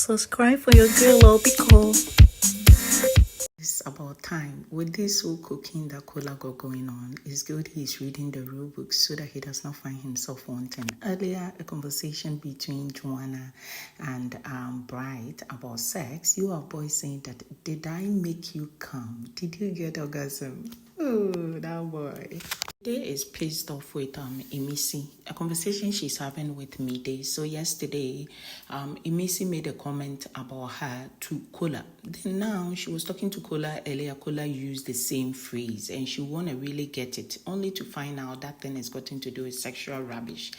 Subscribe for your girl or be cool. It's about time. With this whole cooking that Kola got going on, it's good he's reading the rule book so that he does not find himself wanting. Earlier, a conversation between Joanna and Bright about sex, you have boys saying that, did I make you come? Did you get orgasm? Oh, that boy. Dede is pissed off with Imisi, a conversation she's having with Dede. So yesterday, Imisi made a comment about her to Kola. Then now she was talking to Kola earlier. Kola used the same phrase, and she wanna really get it, only to find out that thing has gotten to do with sexual rubbish.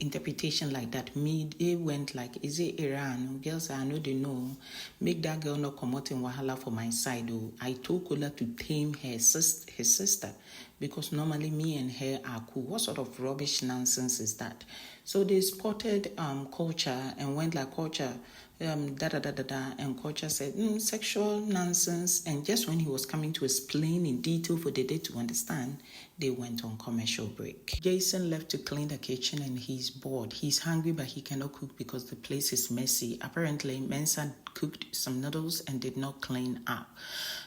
Interpretation like that. Dede went like, is it Iran? Girls, I know they know. Make that girl not come out in Wahala for my side. Oh, I told Kola to tame his sister. Because normally me and her are cool. What sort of rubbish nonsense is that? So they spotted Culture and went like, Culture, and Culture said, sexual nonsense. And just when he was coming to explain in detail for Dede to understand, they went on commercial break. Jason left to clean the kitchen and he's bored. He's hungry, but he cannot cook because the place is messy. Apparently, Mensa cooked some noodles and did not clean up.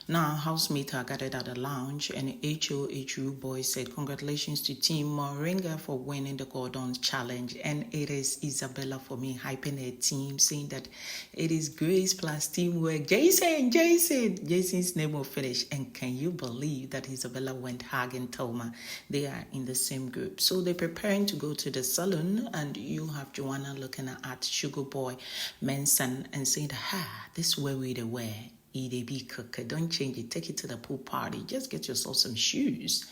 Now, housemates are gathered at the lounge, and HOHU boy said, congratulations to Team Moringa for winning the Gordon Challenge. And it is Isabella for me, hyping her team, saying that it is grace plus teamwork. Jason's name will finish. And can you believe that Isabella went hugging Thelma? They are in the same group. So they're preparing to go to the salon, and you have Joanna looking at Sugar Boy Manson and saying, this is where we wear. EDB cooker, don't change it, take it to the pool party, just get yourself some shoes.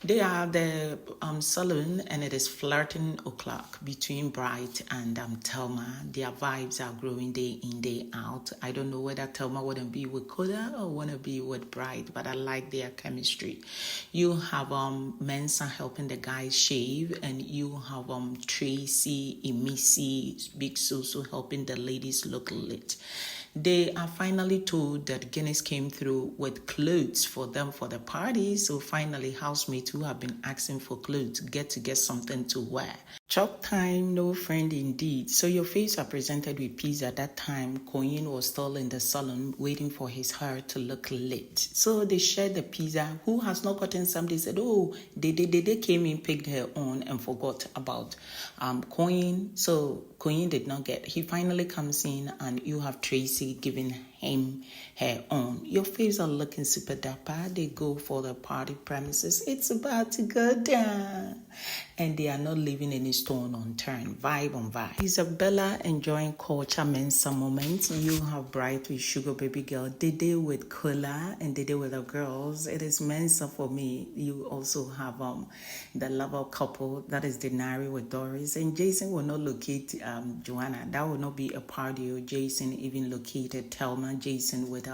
They are the salon, and it is flirting o'clock between Bright and Thelma. Their vibes are growing day in, day out. I don't know whether Thelma wouldn't be with Kola or want to be with Bright, but I like their chemistry. You have Mensa helping the guys shave, and you have Tracy, Imisi, Big Susu helping the ladies look lit. They are finally told that Guinness came through with clothes for them for the party. So finally, housemates who have been asking for clothes get something to wear. Chop time, no friend indeed. So your face are presented with pizza. At that time, Koyin was still in the salon waiting for his hair to look lit. So they shared the pizza. Who has not gotten some? They said, oh, Dede came in, picked her own and forgot about Koyin. So Koyin did not get. He finally comes in and you have Tracy giving him her own. Your face are looking super dapper. They go for the party premises. It's about to go down. And they are not leaving any stone unturned. Vibe on vibe. Isabella enjoying Culture Mensa moments. You have Bright with Sugar Baby Girl. Dede with Kola and Dede with the girls. It is Mensa for me. You also have the lover couple. That is Denari with Doris. And Jason will not locate Joanna. That will not be a party. Jason even located Thelma. Jason with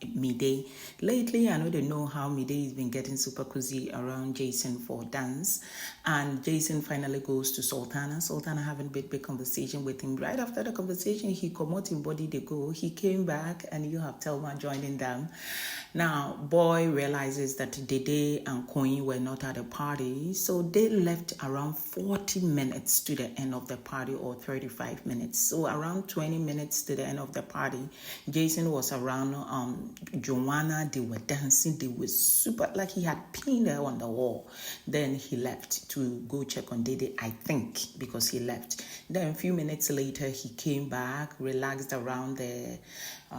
Dede. Lately, I know they know how Dede has been getting super cozy around Jason for dance. And Jason finally goes to Sultana. Sultana having a big conversation with him. Right after the conversation, he come out in body they go. He came back and you have Thelma joining them. Now, boy realizes that Dede and Koyin were not at the party. So they left around 40 minutes to the end of the party, or 35 minutes. So around 20 minutes to the end of the party, Jason was around Joanna. They were dancing. They were super, like he had pinned her on the wall. Then he left to go check on Dede, I think, because he left. Then a few minutes later, he came back, relaxed around the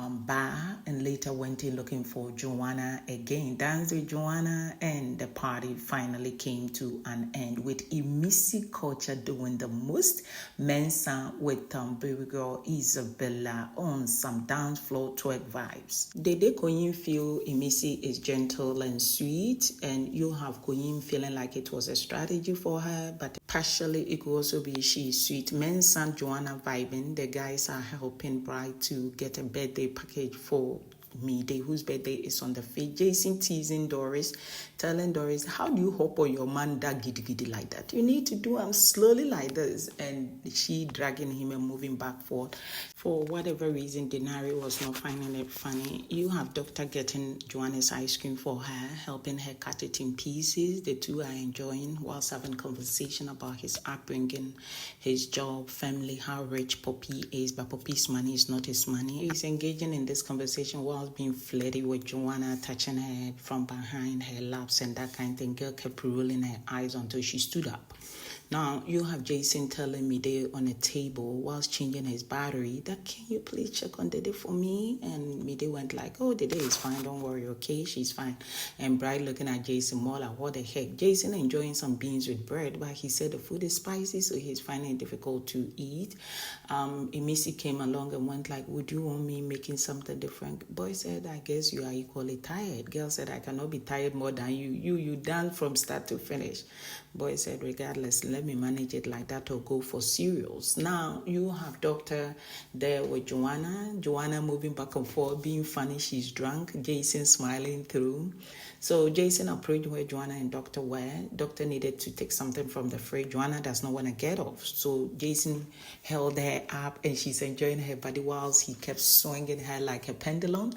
bar, and later went in looking for Joanna again. Danced with Joanna, and the party finally came to an end with Imisi Culture doing the most. Mensa with baby girl Isabella on some dance floor twerk vibes. Dede Koyin feel Imisi is gentle and sweet, and you have Koyin feeling like it was a strategy for her, but partially it could also be she is sweet. Mensa and Joanna vibing. The guys are helping Bright to get a birthday package for Mide, whose birthday is on the 5th. Jason teasing Doris, telling Doris, how do you hop on your man that giddy like that? You need to do him slowly like this. And she dragging him and moving back forward. For whatever reason, Denari was not finding it funny. You have Doctor getting Joanna's ice cream for her, helping her cut it in pieces. The two are enjoying whilst having conversation about his upbringing, his job, family, how rich Poppy is, but Poppy's money is not his money. He's engaging in this conversation whilst being flirty with Joanna, touching her from behind her laps and that kind of thing. Girl kept rolling her eyes until she stood up. Now, you have Jason telling Mide on a table whilst changing his battery that, can you please check on Dede for me? And Mide went like, oh, Dede is fine, don't worry, okay, she's fine. And Bright looking at Jason more like, what the heck? Jason enjoying some beans with bread, but he said the food is spicy, so he's finding it difficult to eat. Imisi came along and went like, would you want me making something different? Boy said, I guess you are equally tired. Girl said, I cannot be tired more than you. You done from start to finish. Boy said, regardless, let me manage it like that or go for cereals. Now, you have Doctor there with Joanna moving back and forth, being funny, she's drunk. Jason smiling through. So Jason approached where Joanna and Doctor were. Doctor needed to take something from the fridge. Joanna does not want to get off. So Jason held her up and she's enjoying her body whilst he kept swinging her like a pendulum.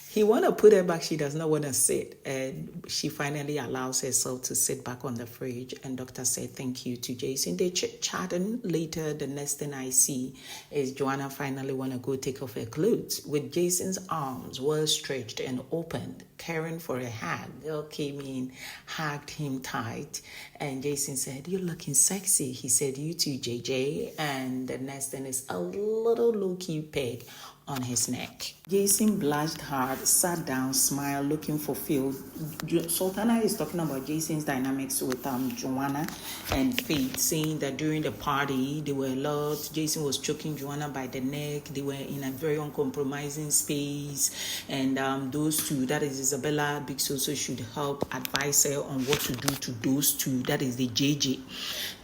He want to put her back, she does not want to sit. And she finally allows herself to sit back on the fridge. And Doctor said thank you to Jason. They chatting later. The next thing I see is Joanna finally want to go take off her clothes. With Jason's arms well stretched and opened, caring for a hug. Girl came in, hugged him tight. And Jason said, you're looking sexy. He said, you too, JJ. And the next thing is a little low-key peg on his neck. Jason blushed hard, sat down, smiled, looking fulfilled. Sultana is talking about Jason's dynamics with Joanna and Faith, saying that during the party, they were a lot. Jason was choking Joanna by the neck. They were in a very uncompromising space. And those two, that is Isabella, Big Soso, should help advise her on what to do to those two. That is the JJ.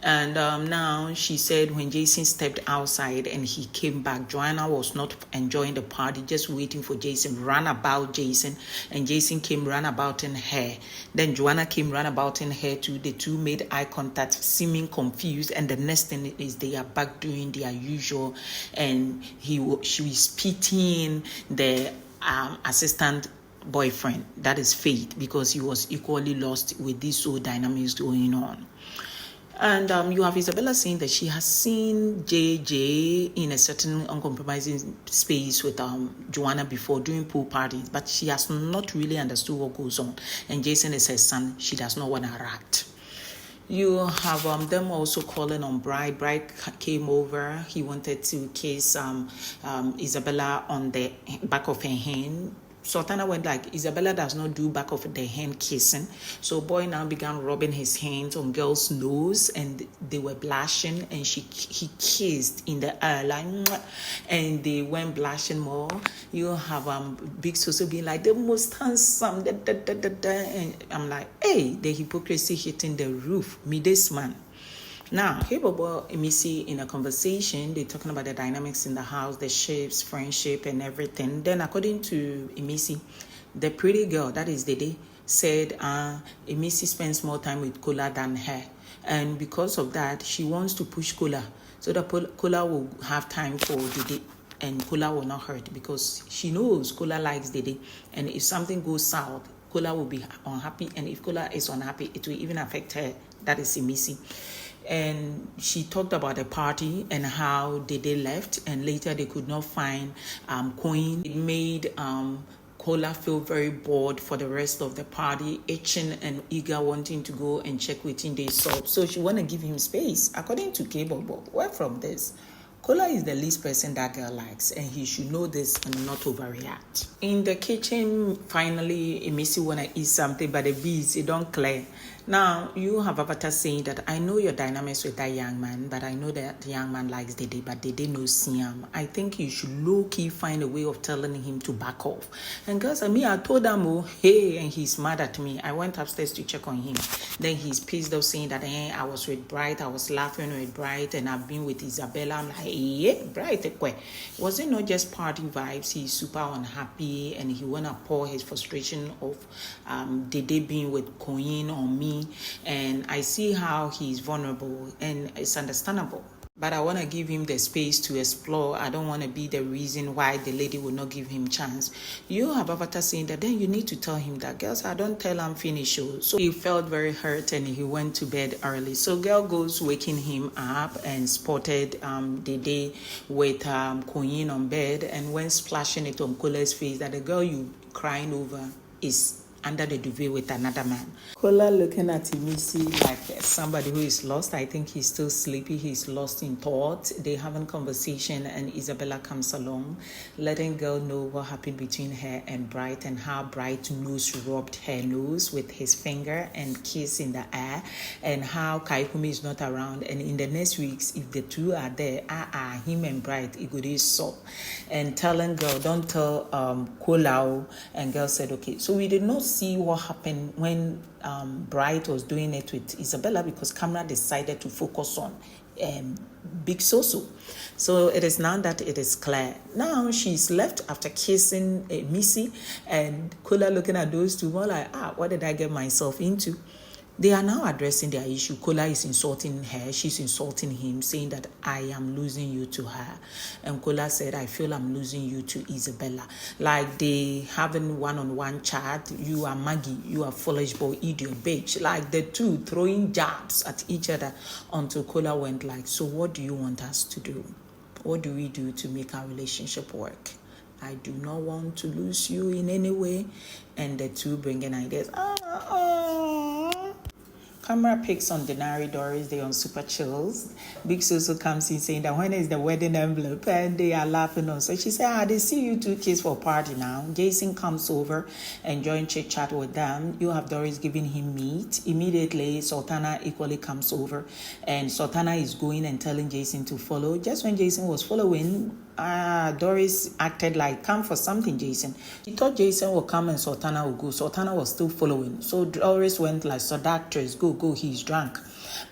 And now she said when Jason stepped outside and he came back, Joanna was not enjoying the party, just waiting for Jason, ran about Jason, and Jason came ran about in her. Then Joanna came ran about in her too. The two made eye contact, seeming confused, and the next thing is they are back doing their usual, and she was pitying the assistant boyfriend, that is Faith, because he was equally lost with this whole dynamics going on. And you have Isabella saying that she has seen JJ in a certain uncompromising space with Joanna before during pool parties, but she has not really understood what goes on. And Jason is her son. She does not want to rat. You have them also calling on Bright. Bright came over. He wanted to kiss Isabella on the back of her hand. Sultana went like, Isabella does not do back of the hand kissing. So boy now began rubbing his hands on girl's nose and they were blushing and he kissed in the air like, and they went blushing more. You have Big Soso being like, the most handsome, and I'm like, hey, the hypocrisy hitting the roof, me this man. Now, hey, Bobo, Imisi, in a conversation, they're talking about the dynamics in the house, the shapes, friendship, and everything. Then, according to Imisi, the pretty girl, that is Dede, said Imisi spends more time with Kola than her. And because of that, she wants to push Kola so that Kola will have time for Dede and Kola will not hurt because she knows Kola likes Dede. And if something goes south, Kola will be unhappy. And if Kola is unhappy, it will even affect her. That is Imisi. And she talked about the party and how Dede left and later they could not find Koyin. It made Kola feel very bored for the rest of the party, itching and eager, wanting to go and check within the sub. So she want to give him space. According to Cable, where from this? Kola is the least person that girl likes, and he should know this and not overreact. In the kitchen, finally, Imisi want to eat something, but the bees, it don't clear. Now, you have avatar saying that I know your dynamics with that young man, but I know that the young man likes Dede, but Dede knows Siam. I think you should low-key find a way of telling him to back off. And girls, I told him, oh, hey, and he's mad at me. I went upstairs to check on him. Then he's pissed off saying that I was with Bright, I was laughing with Bright, and I've been with Isabella. I'm like, yeah, Bright, was it not just party vibes? He's super unhappy, and he want to pour his frustration of Dede being with Koyin on me. And I see how he's vulnerable, and it's understandable. But I want to give him the space to explore. I don't want to be the reason why the lady will not give him chance. You have avatar saying that, then you need to tell him that. Girls, I don't tell him finish. So he felt very hurt and he went to bed early. So girl goes waking him up and spotted Dede with Koyin on bed, and went splashing it on Kola's face that the girl you crying over is under the duvet with another man. Kola looking at Imisi like somebody who is lost. I think he's still sleepy. He's lost in thought. They having conversation, and Isabella comes along, letting girl know what happened between her and Bright, and how Bright nose rubbed her nose with his finger and kiss in the air, and how Kaikumi is not around. And in the next weeks, if the two are there, him and Bright, it could so. And telling girl, don't tell Kola. And girl said, okay. So we did not see what happened when Bright was doing it with Isabella, because camera decided to focus on Big Soso. So it is now that it is clear. Now she's left after kissing Imisi, and Kola looking at those two more like, what did I get myself into? They are now addressing their issue. Kola is insulting her. She's insulting him, saying that I am losing you to her. And Kola said, I feel I'm losing you to Isabella. Like they having one-on-one chat. You are Maggie. You are foolish boy, idiot, bitch. Like the two throwing jabs at each other until Kola went like, so what do you want us to do? What do we do to make our relationship work? I do not want to lose you in any way. And the two bringing ideas. Camera picks on Denari Doris. They on super chills. Big Soso comes in saying that when is the wedding envelope, and they are laughing on. So she said, they see you two kids for a party now. Jason comes over and join chit chat with them. You have Doris giving him meat. Immediately, Sultana equally comes over, and Sultana is going and telling Jason to follow. Just when Jason was following, Doris acted like, come for something, Jason. She thought Jason would come and Sultana would go. Sultana was still following. So Doris went like, so doctors, go, he's drunk.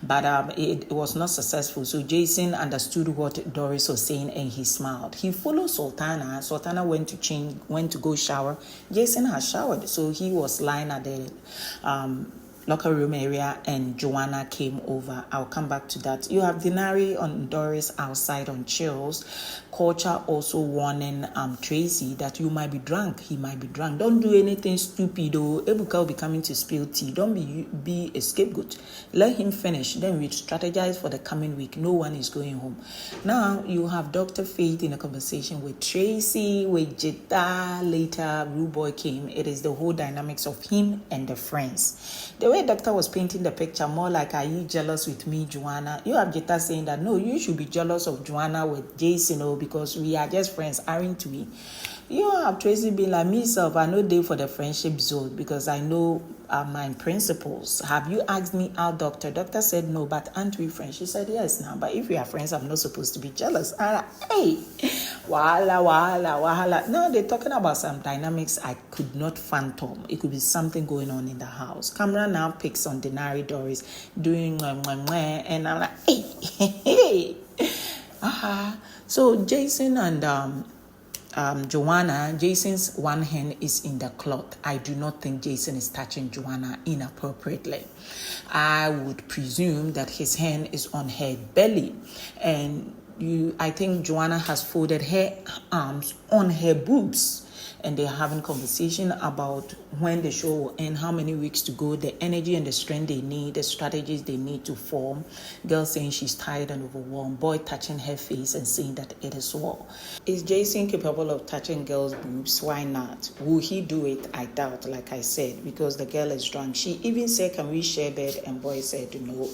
But it was not successful. So Jason understood what Doris was saying, and he smiled. He followed Sultana. Sultana went to go shower. Jason had showered. So he was lying at the locker room area, and Joanna came over. I'll come back to that. You have Denari on Doris outside on chills. Culture also warning Tracy that you might be drunk. He might be drunk. Don't do anything stupid. Ebuka will be coming to spill tea. Don't be a scapegoat. Let him finish. Then we strategize for the coming week. No one is going home. Now you have Dr. Faith in a conversation with Tracy, with Jetta. Later, Rude Boy came. It is the whole dynamics of him and the friends. The way Doctor was painting the picture, more like, are you jealous with me, Joanna? You have Jetta saying that, no, you should be jealous of Joanna with Jason, because we are just friends, aren't we? You have Tracy being like, myself, I know they for the friendship zone, because I know my principles. Have you asked me out, Doctor? Doctor said no, but aren't we friends? She said yes now, but if we are friends, I'm not supposed to be jealous. Hey, wahala. No, they're talking about some dynamics I could not phantom. It could be something going on in the house. Camera now picks on Denari Doris doing and I'm like, hey. So Jason and Joanna, Jason's one hand is in the cloth. I do not think Jason is touching Joanna inappropriately. I would presume that his hand is on her belly, and I think Joanna has folded her arms on her boobs, and they're having conversation about when the show will end, how many weeks to go, the energy and the strength they need, the strategies they need to form. Girl saying she's tired and overwhelmed. Boy touching her face and saying that it is well. Is Jason capable of touching girls' boobs? Why not? Will he do it? I doubt, like I said, because the girl is drunk. She even said, can we share bed? And boy said, no,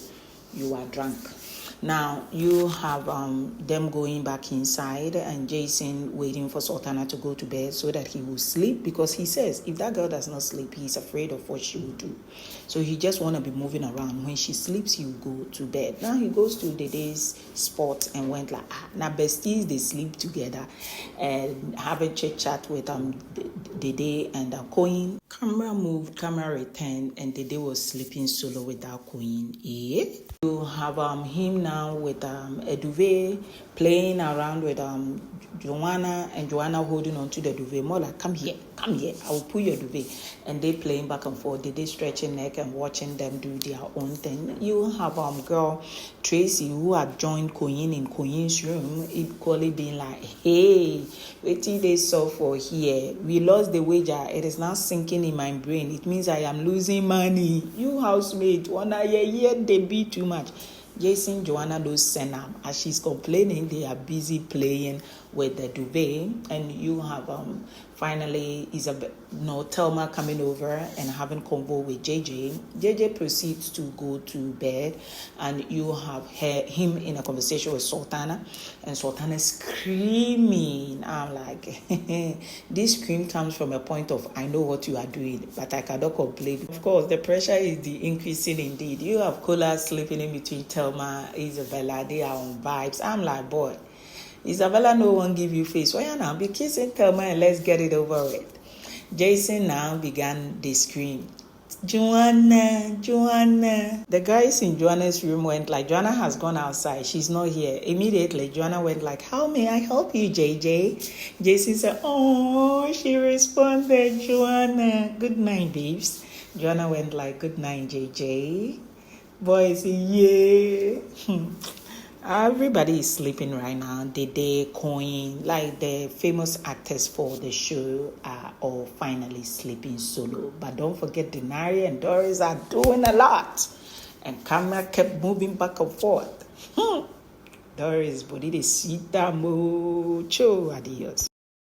you are drunk. Now you have them going back inside and Jason waiting for Sultana to go to bed so that he will sleep, because he says if that girl does not sleep, he's afraid of what she will do. So he just want to be moving around. When she sleeps, he will go to bed. Now he goes to Dede's spot and went like, now besties, they sleep together and have a chit chat with Dede and Koyin. Camera moved, camera returned, and Dede was sleeping solo without Koyin. You have him now with a duvet, playing around with Joanna, and Joanna holding on to the duvet, more like, come here, I will pull your duvet. And they playing back and forth, they stretching neck and watching them do their own thing. You have girl Tracy, who had joined Koyin in Koyin's room, equally being like, hey, wait till they saw for here. We lost the wager. It is now sinking in my brain. It means I am losing money. You housemate, wanna hear they be too much. Jason, Joanna don't send up. As she's complaining, they are busy playing with the duvet. And you have finally Isabella, Thelma coming over and having convo with JJ. JJ proceeds to go to bed, and you have him in a conversation with Sultana, and Sultana screaming. I'm like, this scream comes from a point of, I know what you are doing, but I cannot complain. Of course, the pressure is increasing indeed. You have Kola sleeping in between Thelma, Isabella. They are on vibes. I'm like, boy, Isabella, no one give you face. Why now? Be kissing Thelma and let's get it over with. Jason now began the scream. Joanna. The guys in Joanna's room went like, Joanna has gone outside. She's not here. Immediately, Joanna went like, how may I help you, JJ? Jason said, oh, she responded, Joanna. Good night, babes. Joanna went like, good night, JJ. Boys, yeah. Everybody is sleeping right now. Dede, Koyin, like the famous actors for the show are all finally sleeping solo. But don't forget, Denari and Doris are doing a lot. And camera kept moving back and forth. Doris, body de sita mucho. Adios.